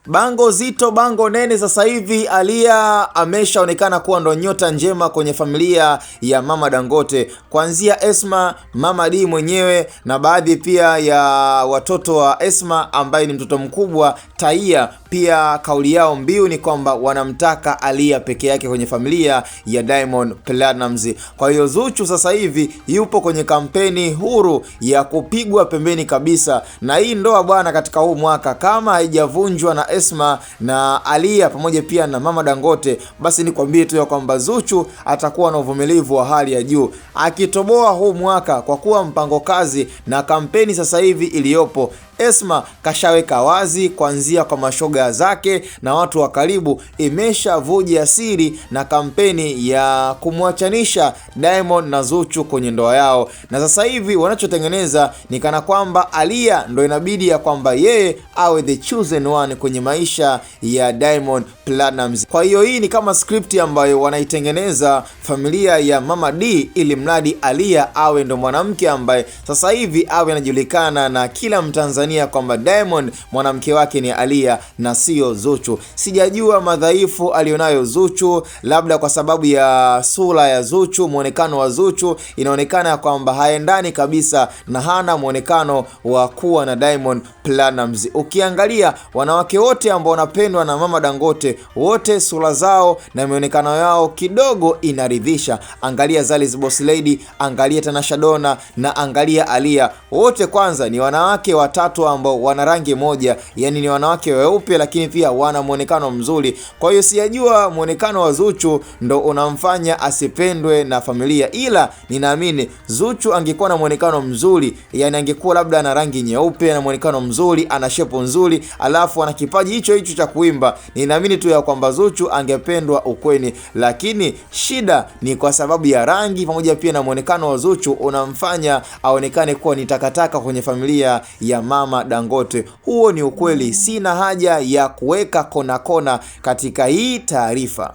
Bango zito, bango nene. Sasa hivi Aaliyah ameshaonekana kuwa ndo nyota njema kwenye familia ya Mama Dangote, kuanzia Esma, Mama D mwenyewe na baadhi pia ya watoto wa Esma ambaye ni mtoto mkubwa Taia. Pia kauli yao mbiu ni kwamba wanamtaka Aaliyah peke yake kwenye familia ya Diamond Platnumz. Kwa hiyo Zuchu sasa hivi yupo kwenye kampeni huru ya kupigwa pembeni kabisa, na hii ndoa bwana katika huu mwaka kama haijavunjwa na Esma na Aaliyah pamoja pia na Mama Dangote, basi nikwambie tu ya kwamba Zuchu atakuwa na uvumilivu wa hali ya juu akitoboa huu mwaka, kwa kuwa mpango kazi na kampeni sasa hivi iliyopo Esma kashaweka wazi kuanzia kwa mashoga zake na watu wa karibu, imeshavuja siri na kampeni ya kumwachanisha Diamond na Zuchu kwenye ndoa yao, na sasa hivi wanachotengeneza ni kana kwamba Aaliyah ndo inabidi ya kwamba yeye awe the chosen one kwenye maisha ya Diamond Platnumz. Kwa hiyo hii ni kama script ambayo wanaitengeneza familia ya Mama D, ili mradi Aaliyah awe ndo mwanamke ambaye sasa hivi awe anajulikana na kila Mtanzania kwamba Diamond mwanamke wake ni Aaliyah na sio Zuchu. Sijajua madhaifu alionayo Zuchu, labda kwa sababu ya sura ya Zuchu, muonekano wa Zuchu inaonekana kwamba haendani kabisa na hana muonekano wa kuwa na Diamond Platnumz. Ukiangalia wanawake wote ambao wanapendwa na Mama Dangote, wote sura zao na muonekano yao kidogo inaridhisha. Angalia Zali's Boss Lady, angalia Tanasha Donna na angalia Aaliyah. Wote kwanza ni wanawake watatu ambao wana rangi moja, yani ni wanawake weupe lakini pia wana muonekano mzuri. Kwa hiyo sijajua muonekano wa Zuchu ndo unamfanya asipendwe na familia, ila ninaamini Zuchu angekuwa na muonekano mzuri, yani angekuwa labda na rangi nyeupe na muonekano mzuri, ana shepu nzuri, alafu ana kipaji hicho cha kuimba, ninaamini tu ya kwamba Zuchu angependwa ukweni. Lakini shida ni kwa sababu ya rangi pamoja pia na muonekano wa Zuchu unamfanya aonekane kuwa ni takataka kwenye familia ya Mama Dangote. Huo ni ukweli, sina haja ya kuweka kona katika hii taarifa.